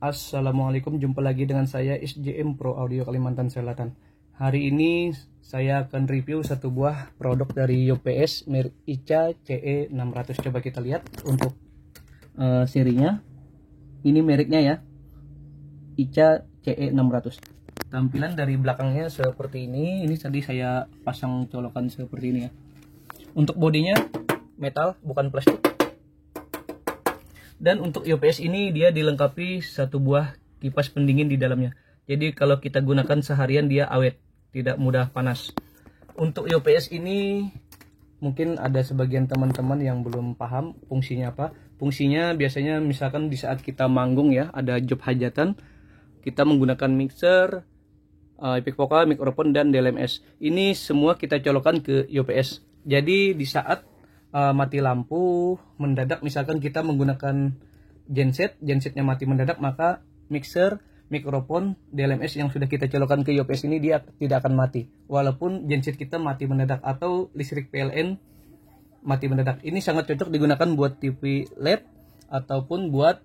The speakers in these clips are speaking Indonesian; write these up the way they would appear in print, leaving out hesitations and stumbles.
Assalamualaikum, jumpa lagi dengan saya SJM Pro Audio Kalimantan Selatan. Hari ini saya akan review satu buah produk dari UPS merek ICA CE600. Coba kita lihat untuk serinya. Ini mereknya ya, ICA CE600. Tampilan dari belakangnya seperti ini. Ini tadi saya pasang colokan seperti ini ya. Untuk bodinya metal, bukan plastik. Dan untuk UPS ini dia dilengkapi satu buah kipas pendingin di dalamnya. Jadi kalau kita gunakan seharian dia awet, tidak mudah panas. Untuk UPS ini mungkin ada sebagian teman-teman yang belum paham fungsinya apa. Fungsinya biasanya misalkan di saat kita manggung ya, ada job hajatan, kita menggunakan mixer, efek vokal, mikrofon, dan DLMS. Ini semua kita colokkan ke UPS. Jadi di saat mati lampu mendadak, misalkan kita menggunakan gensetnya mati mendadak, maka mixer, mikrofon, DLMS yang sudah kita colokkan ke UPS ini dia tidak akan mati walaupun genset kita mati mendadak atau listrik PLN mati mendadak. Ini sangat cocok digunakan buat TV LED ataupun buat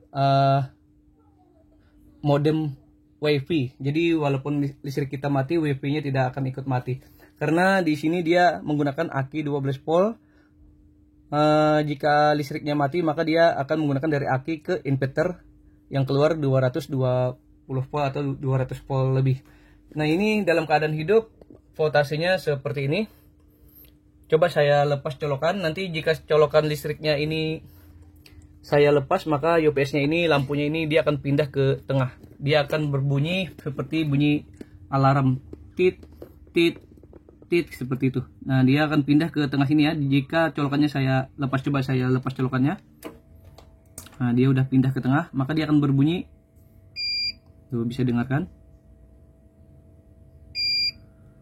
modem WiFi. Jadi walaupun listrik kita mati, WiFi-nya tidak akan ikut mati karena di sini dia menggunakan aki 12 volt. Jika listriknya mati, maka dia akan menggunakan dari aki ke inverter yang keluar 220 volt atau 200 volt lebih. Nah, ini dalam keadaan hidup voltasenya seperti ini. Coba saya lepas colokan. Nanti jika colokan listriknya ini saya lepas, maka UPS-nya ini, lampunya ini dia akan pindah ke tengah. Dia akan berbunyi seperti bunyi alarm, tit tit tit, seperti itu. Nah, dia akan pindah ke tengah sini ya jika colokannya saya lepas. Coba saya lepas colokannya. Nah, dia udah pindah ke tengah, maka dia akan berbunyi. Tuh, bisa dengarkan.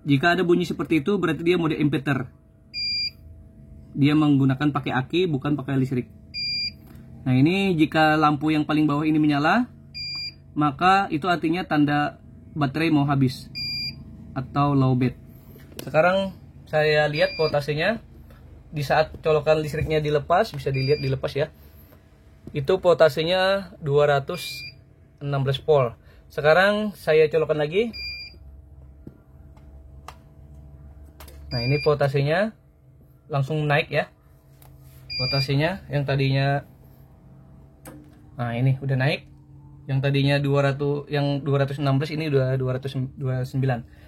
Jika ada bunyi seperti itu berarti dia mode inverter. Dia menggunakan pakai aki, bukan pakai listrik. Nah, ini jika lampu yang paling bawah ini menyala, maka itu artinya tanda baterai mau habis atau low bed. Sekarang saya lihat voltasenya di saat colokan listriknya dilepas, bisa dilihat dilepas ya. Itu voltasenya 216 volt. Sekarang saya colokan lagi. Nah, ini voltasenya langsung naik ya. Voltasenya yang tadinya, nah ini udah naik. Yang tadinya 200, yang 216 ini udah 229.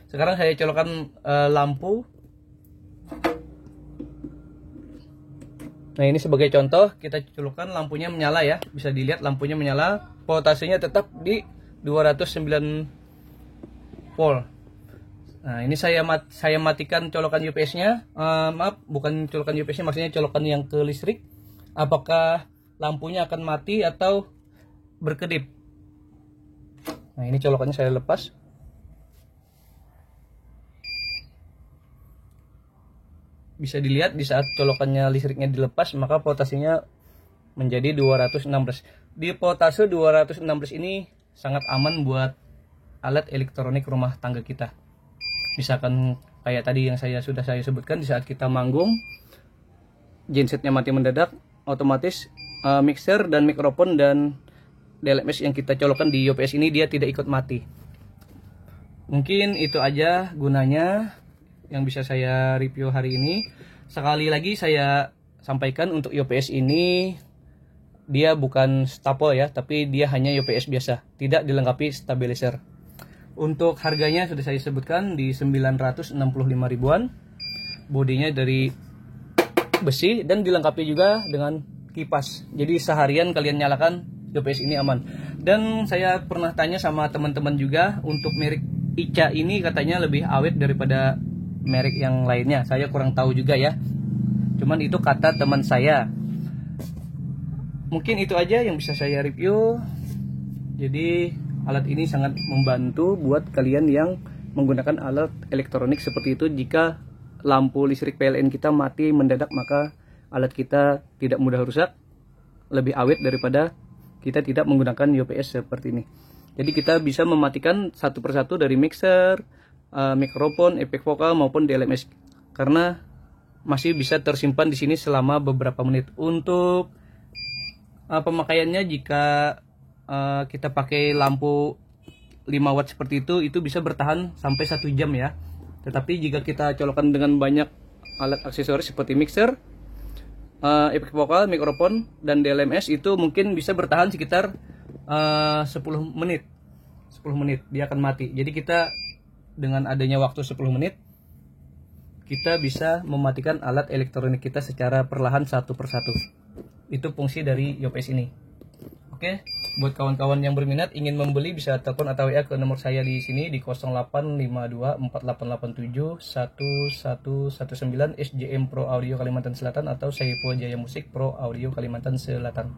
Sekarang saya colokan lampu. Nah, ini sebagai contoh, kita colokkan lampunya menyala ya. Bisa dilihat lampunya menyala, voltasenya tetap di 209 volt. Nah, ini saya matikan colokan UPS-nya. Maaf, bukan colokan UPS-nya, maksudnya colokan yang ke listrik. Apakah lampunya akan mati atau berkedip? Nah, ini colokannya saya lepas. Bisa dilihat di saat colokannya listriknya dilepas, maka voltasenya menjadi 216. Di voltase 216 ini sangat aman buat alat elektronik rumah tangga kita. Misalkan kayak tadi yang sudah saya sebutkan, di saat kita manggung, gensetnya mati mendadak, otomatis mixer dan mikrofon dan DLMS yang kita colokkan di UPS ini dia tidak ikut mati. Mungkin itu aja gunanya yang bisa saya review hari ini. Sekali lagi saya sampaikan, untuk UPS ini dia bukan stapel ya, tapi dia hanya UPS biasa, tidak dilengkapi stabilizer. Untuk harganya sudah saya sebutkan di 965 ribuan. Bodinya dari besi dan dilengkapi juga dengan kipas. Jadi seharian kalian nyalakan, UPS ini aman. Dan saya pernah tanya sama teman-teman juga, untuk merek ICA ini katanya lebih awet daripada merek yang lainnya. Saya kurang tahu juga ya, cuman itu kata teman saya. Mungkin itu aja yang bisa saya review. Jadi alat ini sangat membantu buat kalian yang menggunakan alat elektronik seperti itu. Jika lampu listrik PLN kita mati mendadak, maka alat kita tidak mudah rusak, lebih awet daripada kita tidak menggunakan UPS seperti ini. Jadi kita bisa mematikan satu persatu dari mixer, mikrofon, efek vokal maupun DLMS, karena masih bisa tersimpan di sini selama beberapa menit. Untuk pemakaiannya, jika kita pakai lampu 5 watt seperti itu bisa bertahan sampai 1 jam ya. Tetapi jika kita colokkan dengan banyak alat aksesoris seperti mixer, efek vokal, mikrofon, dan DLMS, itu mungkin bisa bertahan sekitar 10 menit. 10 menit dia akan mati. Jadi kita dengan adanya waktu 10 menit kita bisa mematikan alat elektronik kita secara perlahan satu persatu. Itu fungsi dari Yopes ini. Oke, buat kawan-kawan yang berminat ingin membeli bisa telepon atau WA ke nomor saya di sini di 085248871119 SJM Pro Audio Kalimantan Selatan atau Saiful Jaya Musik Pro Audio Kalimantan Selatan.